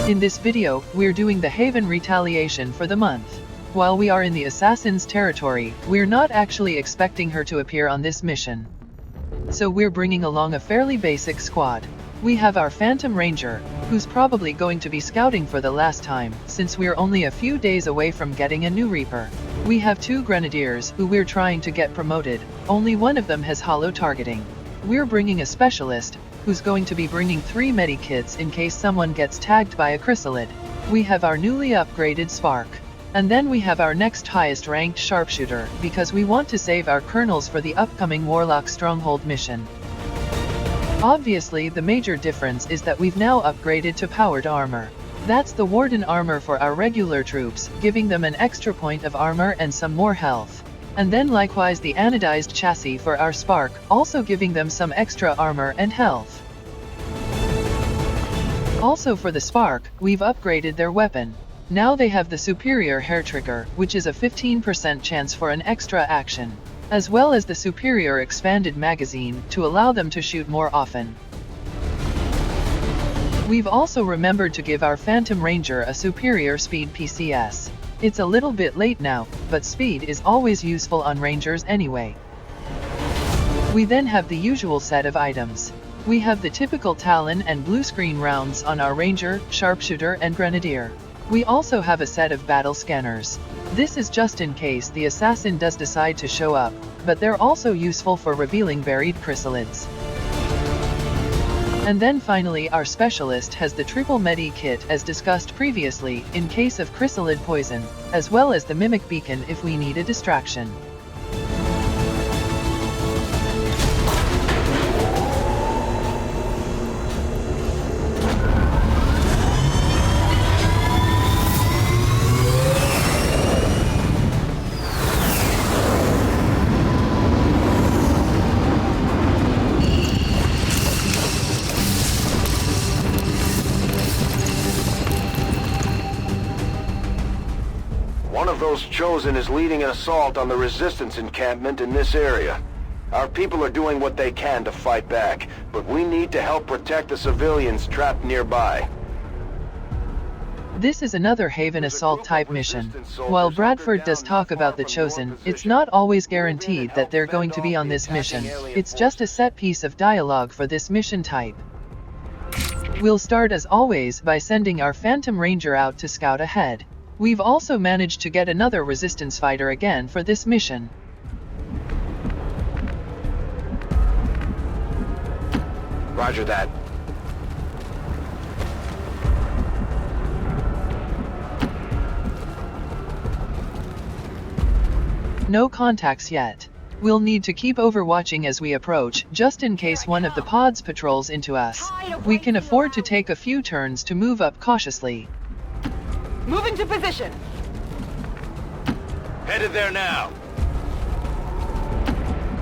In this video, we're doing the Haven Retaliation for the month. While we are in the Assassin's territory, we're not actually expecting her to appear on this mission. So we're bringing along a fairly basic squad. We have our Phantom Ranger, who's probably going to be scouting for the last time, since we're only a few days away from getting a new Reaper. We have 2 Grenadiers, who we're trying to get promoted. Only one of them has holo targeting. We're bringing a Specialist, who's going to be bringing 3 medikits in case someone gets tagged by a Chrysalid. We have our newly upgraded Spark. And then we have our next highest ranked Sharpshooter, because we want to save our Colonels for the upcoming Warlock Stronghold mission. Obviously, the major difference is that we've now upgraded to powered armor. That's the Warden armor for our regular troops, giving them an extra point of armor and some more health. And then likewise the anodized chassis for our Spark, also giving them some extra armor and health. Also for the Spark, we've upgraded their weapon. Now they have the superior hair trigger, which is a 15% chance for an extra action, as well as the superior expanded magazine to allow them to shoot more often. We've also remembered to give our Phantom Ranger a superior speed PCS. It's a little bit late now, but speed is always useful on Rangers anyway. We then have the usual set of items. We have the typical Talon and blue screen rounds on our Ranger, Sharpshooter and Grenadier. We also have a set of battle scanners. This is just in case the assassin does decide to show up, but they're also useful for revealing buried Chrysalids. And then finally our Specialist has the triple medi kit as discussed previously, in case of Chrysalid poison, as well as the Mimic Beacon if we need a distraction. Those Chosen is leading an assault on the Resistance encampment in this area. Our people are doing what they can to fight back, but we need to help protect the civilians trapped nearby. This is another Haven assault type mission. While Bradford does talk about the Chosen, it's not always guaranteed that they're going to be on this mission. It's just a set piece of dialogue for this mission type. We'll start as always by sending our Phantom Ranger out to scout ahead. We've also managed to get another Resistance fighter again for this mission. Roger that. No contacts yet. We'll need to keep overwatching as we approach, just in case one of the pods patrols into us. We can afford to take a few turns to move up cautiously. Moving to position. Headed there now.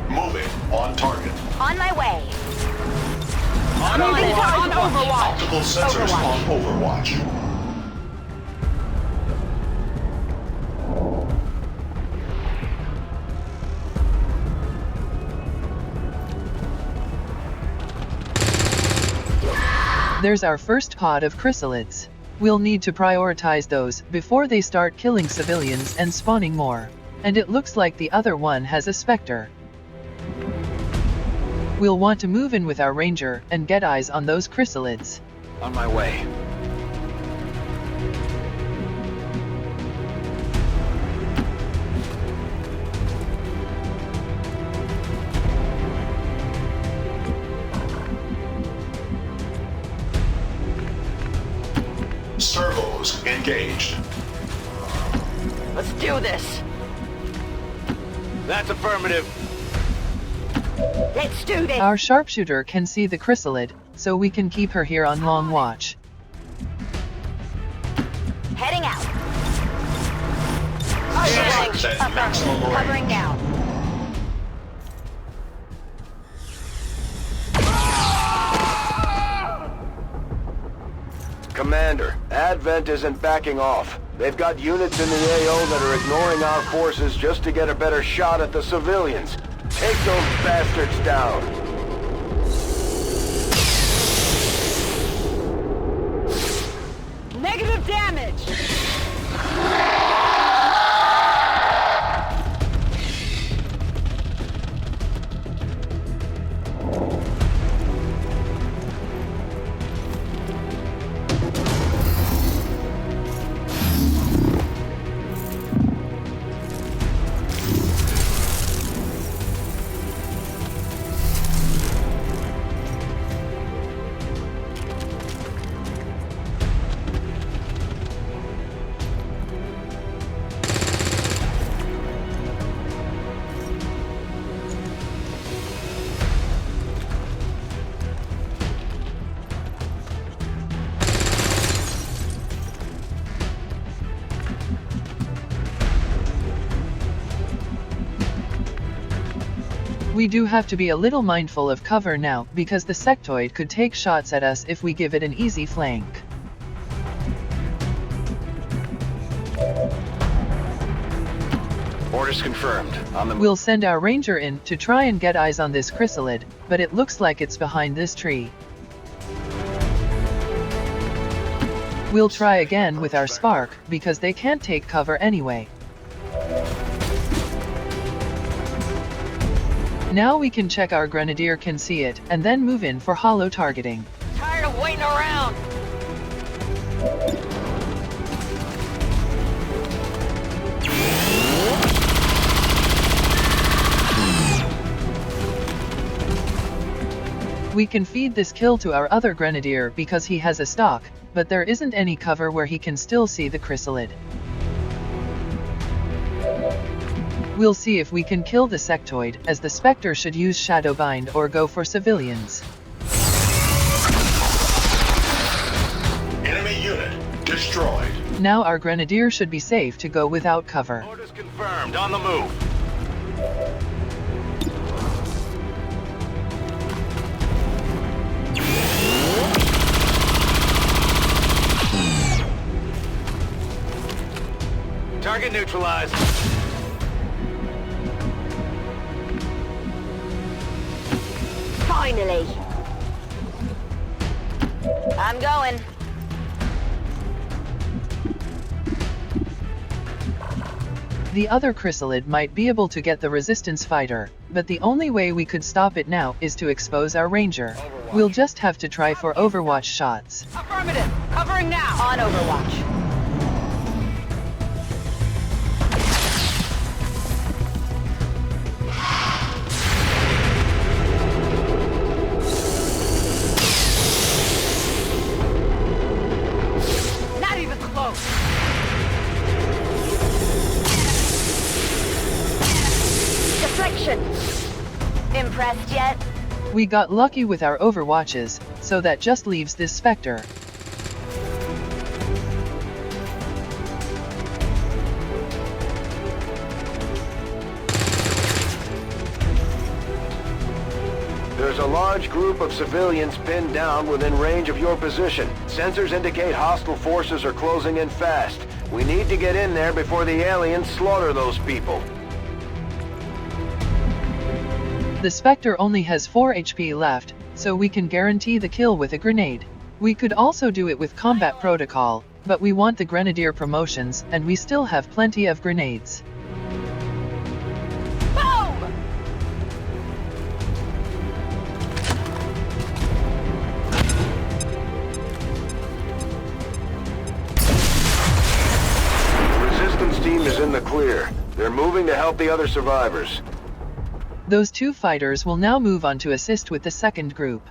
Moving on target. On my way. On Overwatch. Optical sensors on Overwatch. There's our first pod of Chrysalids. We'll need to prioritize those before they start killing civilians and spawning more. And it looks like the other one has a Spectre. We'll want to move in with our Ranger and get eyes on those Chrysalids. On my way. Servos engaged. Let's do this. That's affirmative. Let's do this. Our Sharpshooter can see the Chrysalid, so we can keep her here on long watch. Heading out. Sensors at maximum range. Covering now. Commander, Advent isn't backing off. They've got units in the AO that are ignoring our forces just to get a better shot at the civilians. Take those bastards down. We do have to be a little mindful of cover now, because the sectoid could take shots at us if we give it an easy flank. Orders confirmed. On the move. We'll send our ranger in to try and get eyes on this Chryssalid, but it looks like it's behind this tree. We'll try again with our spark, because they can't take cover anyway. Now we can check our grenadier can see it, and then move in for hollow targeting. Tired of waiting around. We can feed this kill to our other grenadier because he has a stock, but there isn't any cover where he can still see the Chryssalid. We'll see if we can kill the sectoid, as the Spectre should use Shadowbind or go for civilians. Enemy unit destroyed. Now our grenadier should be safe to go without cover. Orders confirmed. On the move. Target neutralized. Finally. I'm going. The other Chryssalid might be able to get the resistance fighter, but the only way we could stop it now is to expose our ranger. We'll just have to try for overwatch shots. Affirmative. Covering now. On Overwatch. Not even close. Deflection. Impressed yet? We got lucky with our overwatches, so that just leaves this Spectre. There's a large group of civilians pinned down within range of your position. Sensors indicate hostile forces are closing in fast. We need to get in there before the aliens slaughter those people. The Spectre only has 4 HP left, so we can guarantee the kill with a grenade. We could also do it with combat protocol, but we want the grenadier promotions, and we still have plenty of grenades. Boom! The resistance team is in the clear. They're moving to help the other survivors. Those 2 fighters will now move on to assist with the second group.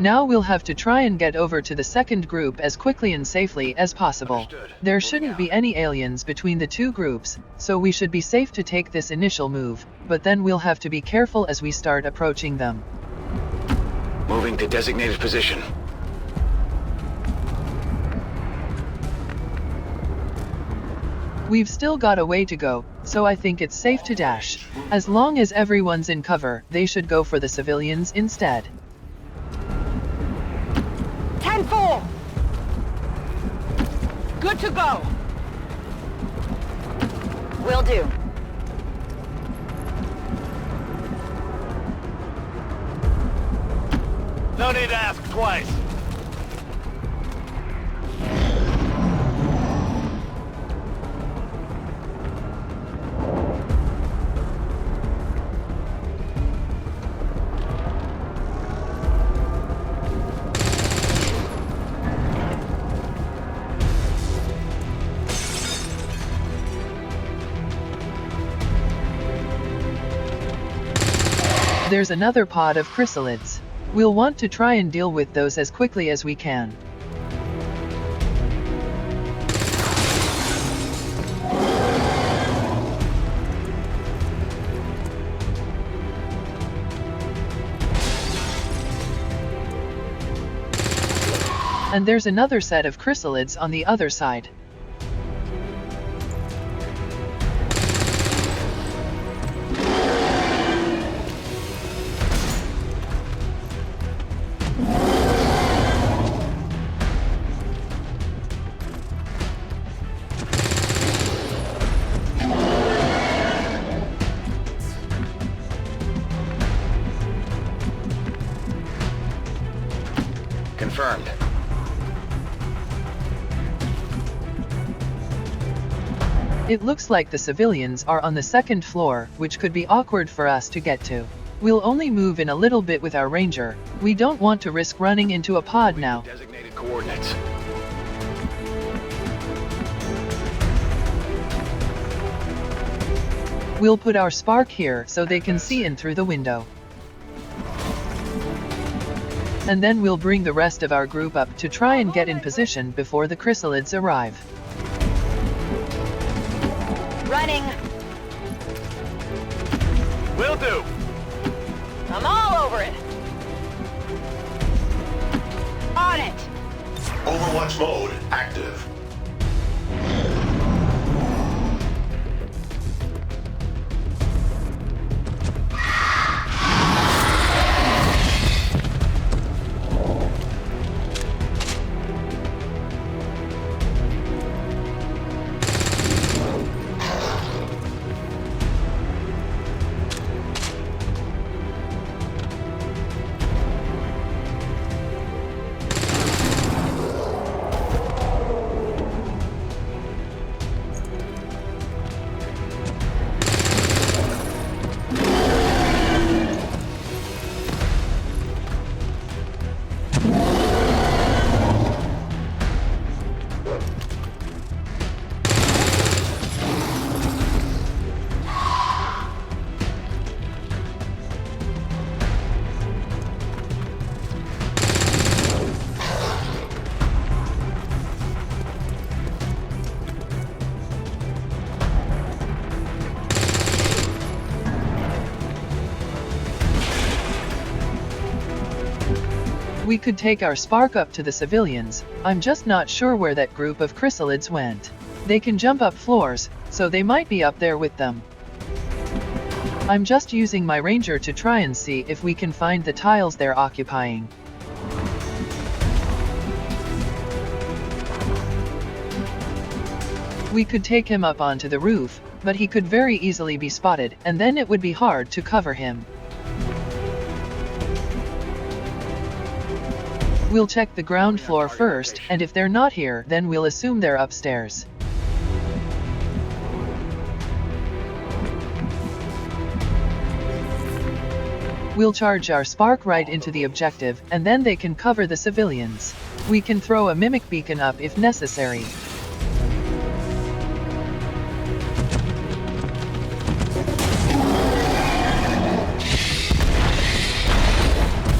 Now we'll have to try and get over to the second group as quickly and safely as possible. Understood. There shouldn't be any aliens between the 2 groups, so we should be safe to take this initial move, but then we'll have to be careful as we start approaching them. Moving to designated position. We've still got a way to go, so I think it's safe to dash. As long as everyone's in cover, they should go for the civilians instead. 10-4. Good to go. Will do. No need to ask twice. There's another pod of Chrysalids. We'll want to try and deal with those as quickly as we can. And there's another set of Chrysalids on the other side. Confirmed. It looks like the civilians are on the second floor, which could be awkward for us to get to. We'll only move in a little bit with our ranger. We don't want to risk running into a pod now. Designated coordinates. We'll put our spark here so they can see in through the window. And then we'll bring the rest of our group up to try and get in position before the Chryssalids arrive. Running. Will do. I'm all over it. On it. Overwatch mode active. We could take our spark up to the civilians. I'm just not sure where that group of Chryssalids went. They can jump up floors, so they might be up there with them. I'm just using my ranger to try and see if we can find the tiles they're occupying. We could take him up onto the roof, but he could very easily be spotted, and then it would be hard to cover him. We'll check the ground floor first, and if they're not here, then we'll assume they're upstairs. We'll charge our spark right into the objective, and then they can cover the civilians. We can throw a mimic beacon up if necessary.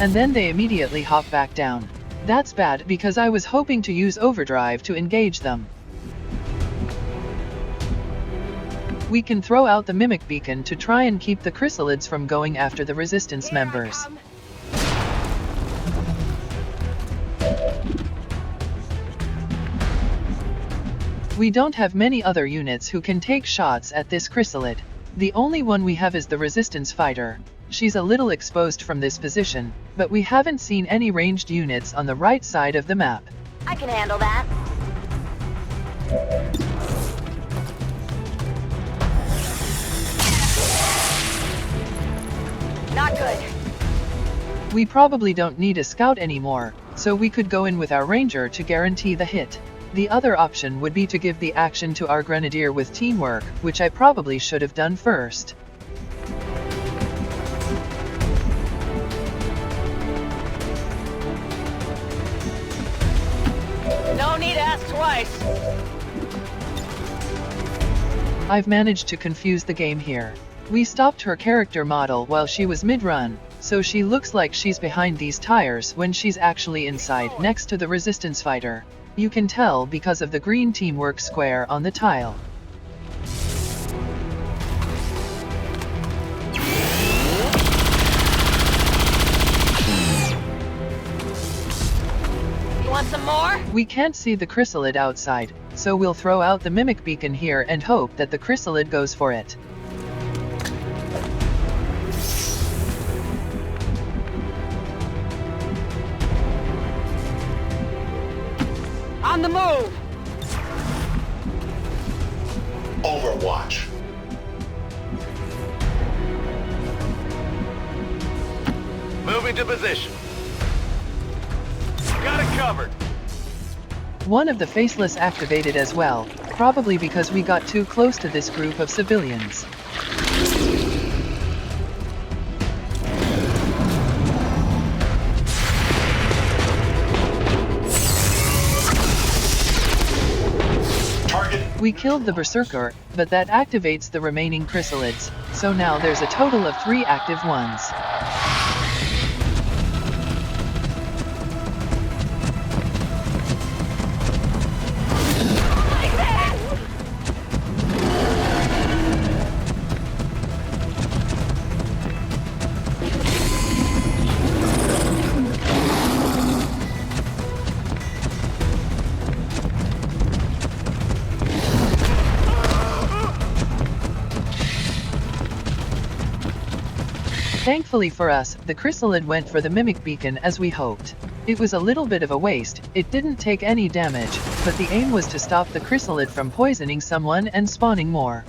And then they immediately hop back down. That's bad because I was hoping to use overdrive to engage them. We can throw out the mimic beacon to try and keep the Chryssalids from going after the resistance members. We don't have many other units who can take shots at this Chrysalid. The only one we have is the resistance fighter. She's a little exposed from this position, but we haven't seen any ranged units on the right side of the map. I can handle that. Not good. We probably don't need a scout anymore, so we could go in with our ranger to guarantee the hit. The other option would be to give the action to our grenadier with teamwork, which I probably should have done first. No need to ask twice. I've managed to confuse the game here. We stopped her character model while she was mid-run, so she looks like she's behind these tires when she's actually inside next to the resistance fighter. You can tell because of the green teamwork square on the tile. Want some more? We can't see the Chrysalid outside, so we'll throw out the mimic beacon here and hope that the Chrysalid goes for it. On the move! Overwatch. Moving to position. Got covered. One of the faceless activated as well, probably because we got too close to this group of civilians. We killed the Berserker, but that activates the remaining Chrysalids, so now there's a total of 3 active ones. Thankfully for us, the Chrysalid went for the Mimic Beacon as we hoped. It was a little bit of a waste, it didn't take any damage, but the aim was to stop the Chrysalid from poisoning someone and spawning more.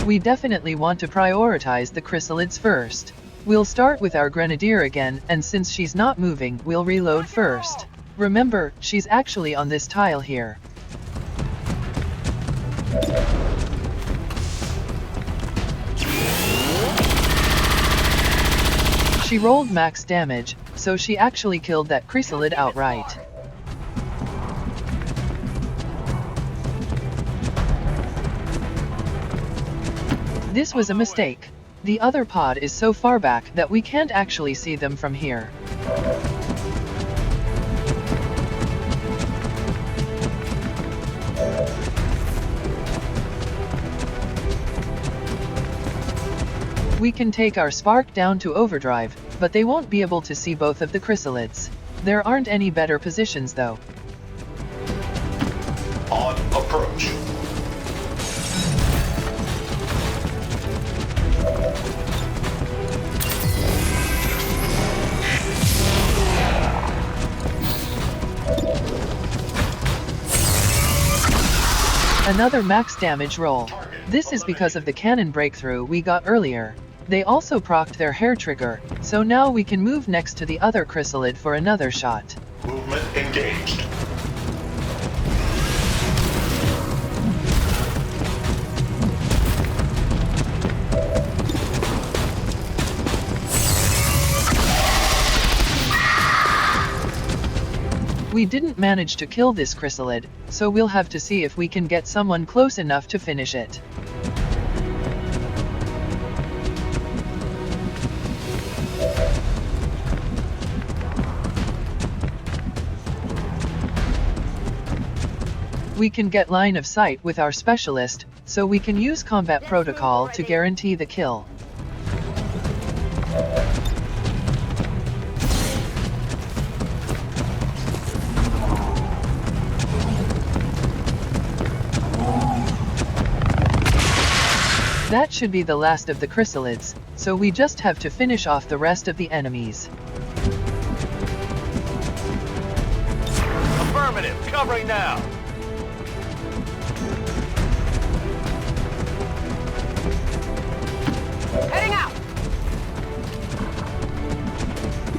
We definitely want to prioritize the Chrysalids first. We'll start with our Grenadier again, and since she's not moving, we'll reload first. Remember, she's actually on this tile here. She rolled max damage, so she actually killed that Chrysalid outright. This was a mistake. The other pod is so far back that we can't actually see them from here. We can take our Spark down to overdrive, but they won't be able to see both of the Chrysalids. There aren't any better positions though. On approach. Another max damage roll. This is because of the cannon breakthrough we got earlier. They also procced their hair trigger, so now we can move next to the other Chrysalid for another shot. Movement engaged. We didn't manage to kill this Chrysalid, so we'll have to see if we can get someone close enough to finish it. We can get line of sight with our specialist, so we can use combat protocol to guarantee the kill. That should be the last of the Chrysalids, so we just have to finish off the rest of the enemies. Affirmative, covering now. Heading out!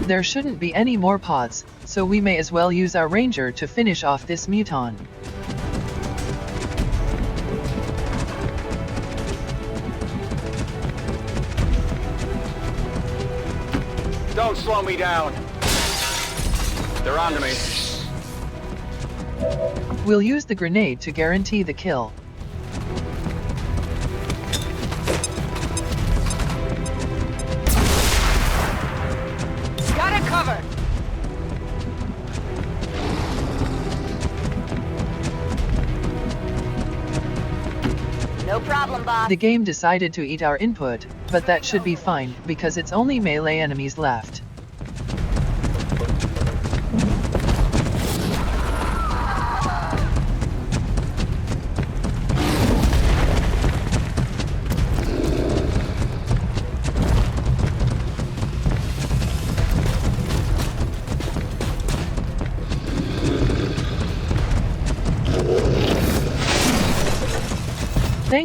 There shouldn't be any more pods, so we may as well use our ranger to finish off this muton. Don't slow me down. They're onto me. We'll use the grenade to guarantee the kill. Got it covered! No problem, Bob. The game decided to eat our input, but that should be fine, because it's only melee enemies left.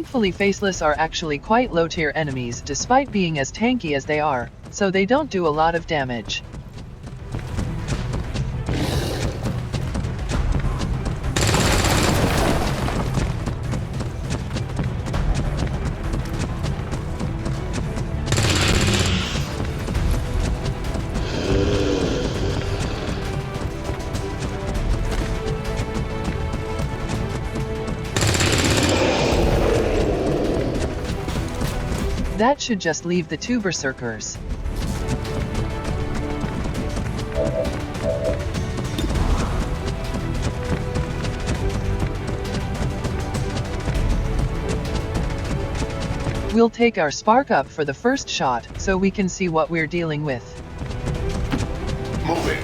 Thankfully Faceless are actually quite low-tier enemies despite being as tanky as they are, so they don't do a lot of damage. That should just leave the two berserkers. We'll take our spark up for the first shot, so we can see what we're dealing with. Moving.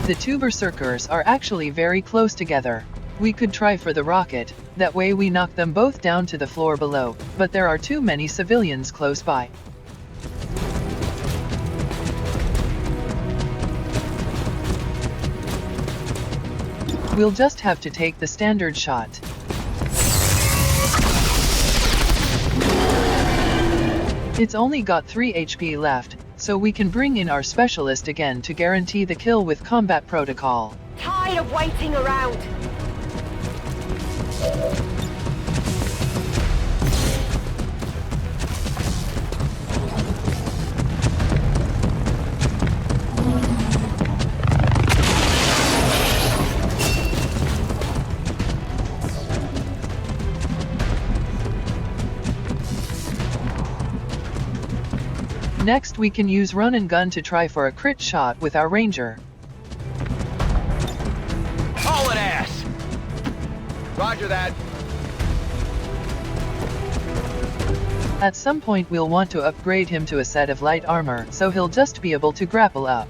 The two berserkers are actually very close together. We could try for the rocket, that way we knock them both down to the floor below, but there are too many civilians close by. We'll just have to take the standard shot. It's only got 3 HP left, so we can bring in our specialist again to guarantee the kill with combat protocol. Tired of waiting around. Next we can use run and gun to try for a crit shot with our ranger. Haul it ass! Roger that. At some point we'll want to upgrade him to a set of light armor, so he'll just be able to grapple up.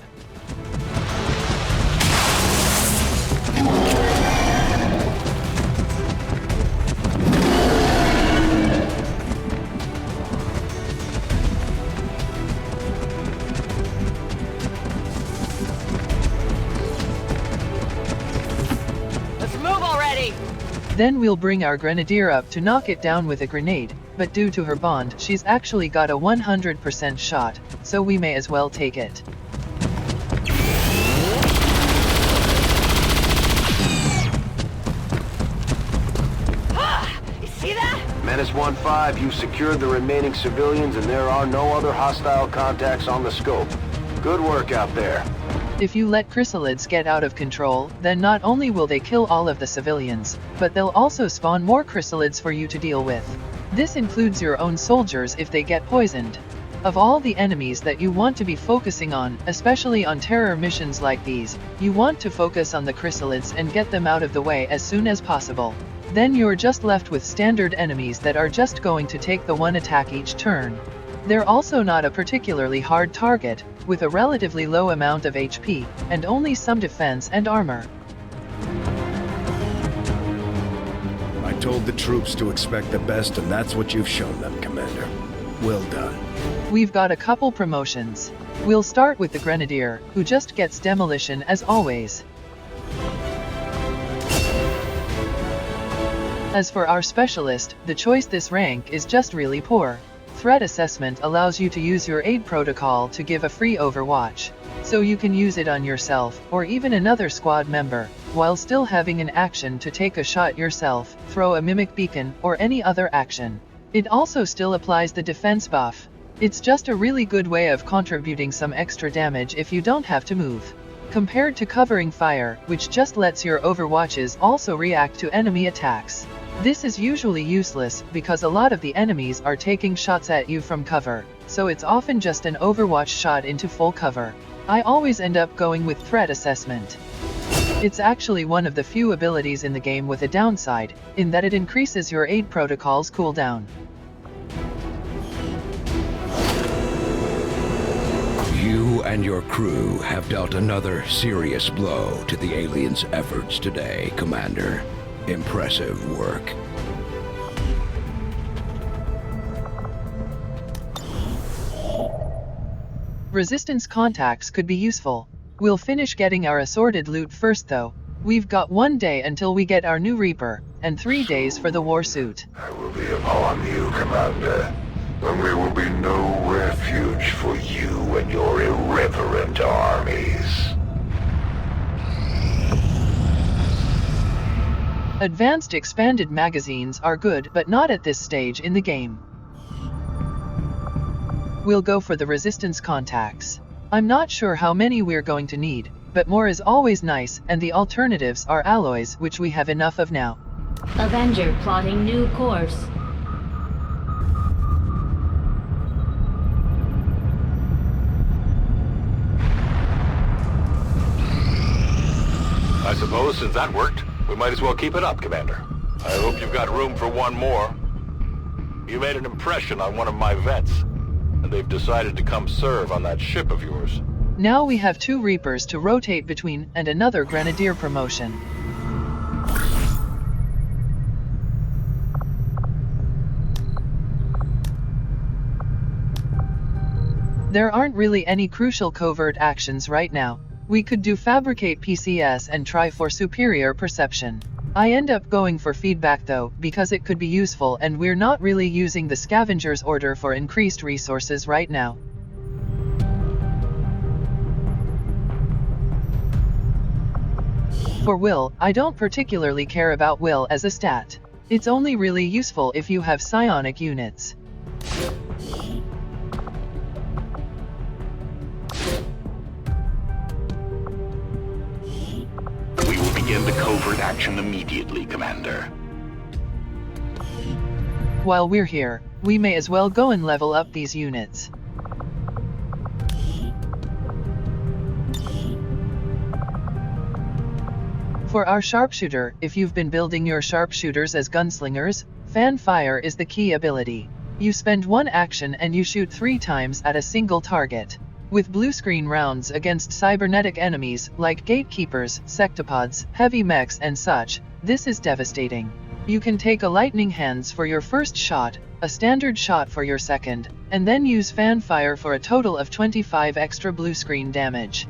Then we'll bring our grenadier up to knock it down with a grenade, but due to her bond, she's actually got a 100% shot, so we may as well take it. You see that? Menace 1-5, you secured the remaining civilians and there are no other hostile contacts on the scope. Good work out there. If you let Chryssalids get out of control, then not only will they kill all of the civilians, but they'll also spawn more Chryssalids for you to deal with. This includes your own soldiers if they get poisoned. Of all the enemies that you want to be focusing on, especially on terror missions like these, you want to focus on the Chryssalids and get them out of the way as soon as possible. Then you're just left with standard enemies that are just going to take the one attack each turn. They're also not a particularly hard target, with a relatively low amount of HP, and only some defense and armor. I told the troops to expect the best, and that's what you've shown them, Commander. Well done. We've got a couple promotions. We'll start with the Grenadier, who just gets demolition as always. As for our specialist, the choice this rank is just really poor. Threat assessment allows you to use your aid protocol to give a free overwatch, so you can use it on yourself, or even another squad member, while still having an action to take a shot yourself, throw a mimic beacon, or any other action. It also still applies the defense buff. It's just a really good way of contributing some extra damage if you don't have to move. Compared to covering fire, which just lets your overwatches also react to enemy attacks. This is usually useless, because a lot of the enemies are taking shots at you from cover, so it's often just an overwatch shot into full cover. I always end up going with threat assessment. It's actually one of the few abilities in the game with a downside, in that it increases your aid protocol's cooldown. You and your crew have dealt another serious blow to the aliens' efforts today, Commander. Impressive work. Resistance contacts could be useful. We'll finish getting our assorted loot first though. We've got 1 day until we get our new Reaper, and 3 days for the war suit. I will be upon you, Commander, and there will be no refuge for you and your irreverent armies. Advanced expanded magazines are good, but not at this stage in the game. We'll go for the resistance contacts. I'm not sure how many we're going to need, but more is always nice, and the alternatives are alloys, which we have enough of now. Avenger plotting new course. I suppose since that worked, we might as well keep it up, Commander. I hope you've got room for one more. You made an impression on one of my vets, and they've decided to come serve on that ship of yours. Now we have 2 Reapers to rotate between, and another Grenadier promotion. There aren't really any crucial covert actions right now. We could do fabricate PCS and try for superior perception. I end up going for feedback though, because it could be useful, and we're not really using the scavenger's order for increased resources right now. For will, I don't particularly care about will as a stat. It's only really useful if you have psionic units. We will begin the covert action immediately, Commander. While we're here, we may as well go and level up these units. For our sharpshooter, if you've been building your sharpshooters as gunslingers, fan fire is the key ability. You spend 1 action and you shoot 3 times at a single target. With blue screen rounds against cybernetic enemies like gatekeepers, sectopods, heavy mechs and such, this is devastating. You can take a lightning hands for your first shot, a standard shot for your second, and then use fan fire for a total of 25 extra blue screen damage.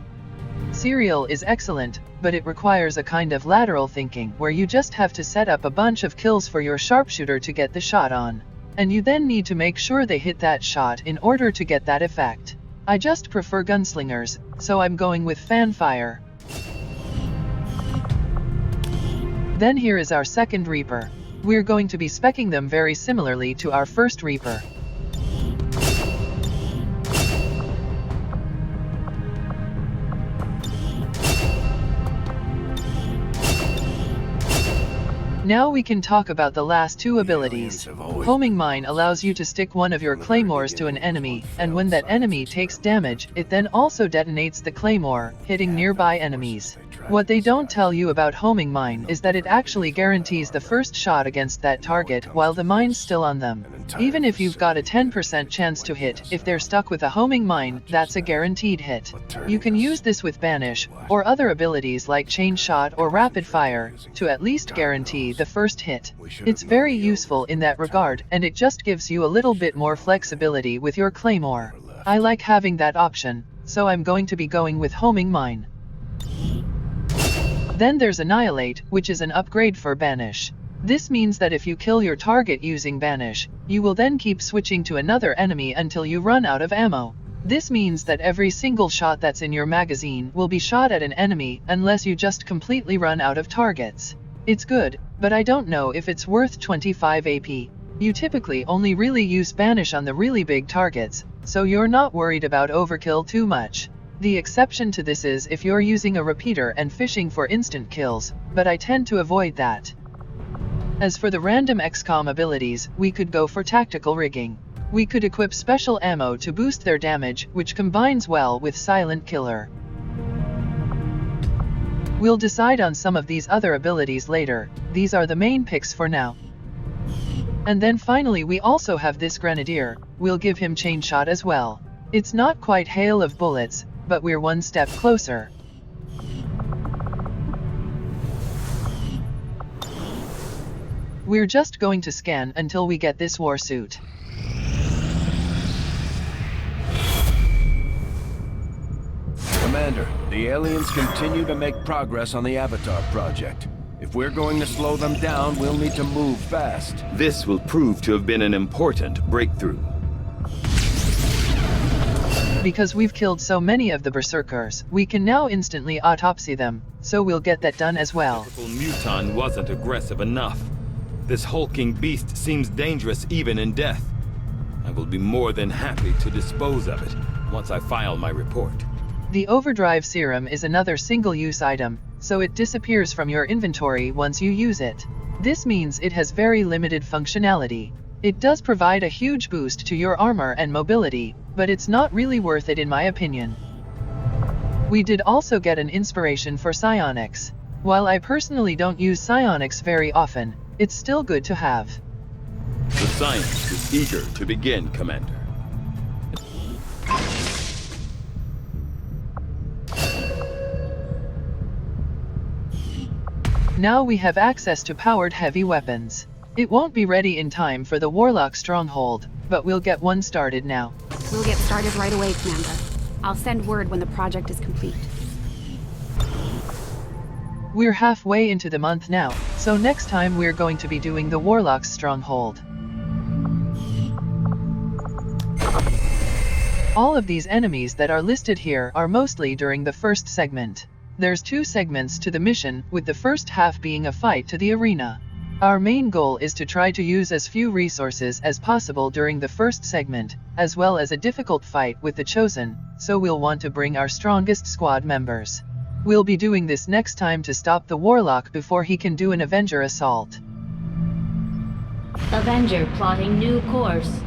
Serial is excellent, but it requires a kind of lateral thinking where you just have to set up a bunch of kills for your sharpshooter to get the shot on. And you then need to make sure they hit that shot in order to get that effect. I just prefer gunslingers, so I'm going with fan fire. Then here is our second Reaper. We're going to be speccing them very similarly to our first Reaper. Now we can talk about the last 2 abilities. Homing Mine allows you to stick one of your claymores to an enemy, and when that enemy takes damage, it then also detonates the claymore, hitting nearby enemies. What they don't tell you about Homing Mine is that it actually guarantees the first shot against that target while the mine's still on them. Even if you've got a 10% chance to hit, if they're stuck with a Homing Mine, that's a guaranteed hit. You can use this with Banish, or other abilities like Chain Shot or Rapid Fire, to at least guarantee the first hit. It's very useful in that regard, and it just gives you a little bit more flexibility with your claymore. I like having that option, so I'm going to be going with Homing Mine. Then there's Annihilate, which is an upgrade for Banish. This means that if you kill your target using Banish, you will then keep switching to another enemy until you run out of ammo. This means that every single shot that's in your magazine will be shot at an enemy unless you just completely run out of targets. It's good, but I don't know if it's worth 25 AP. You typically only really use Banish on the really big targets, so you're not worried about overkill too much. The exception to this is if you're using a repeater and fishing for instant kills, but I tend to avoid that. As for the random XCOM abilities, we could go for tactical rigging. We could equip special ammo to boost their damage, which combines well with Silent Killer. We'll decide on some of these other abilities later. These are the main picks for now. And then finally we also have this Grenadier. We'll give him Chain Shot as well. It's not quite hail of bullets, but we're one step closer. We're just going to scan until we get this war suit. Commander, the The aliens continue to make progress on the Avatar project. If we're going to slow them down, we'll need to move fast. This will prove to have been an important breakthrough. Because we've killed so many of the berserkers, we can now instantly autopsy them, so we'll get that done as well. Muton wasn't aggressive enough. This hulking beast seems dangerous even in death. I will be more than happy to dispose of it once I file my report. The overdrive serum is another single-use item, so it disappears from your inventory once you use it. This means it has very limited functionality. It does provide a huge boost to your armor and mobility, but it's not really worth it in my opinion. We did also get an inspiration for psionics. While I personally don't use psionics very often, it's still good to have. The science is eager to begin, Commander. Now we have access to powered heavy weapons. It won't be ready in time for the Warlock stronghold, but we'll get one started now. We'll get started right away, Commander. I'll send word when the project is complete. We're halfway into the month now, so next time we're going to be doing the Warlock's stronghold. All of these enemies that are listed here are mostly during the first segment. There's 2 segments to the mission, with the first half being a fight to the arena. Our main goal is to try to use as few resources as possible during the first segment, as well as a difficult fight with the Chosen, so we'll want to bring our strongest squad members. We'll be doing this next time to stop the Warlock before he can do an Avenger assault. Avenger plotting new course.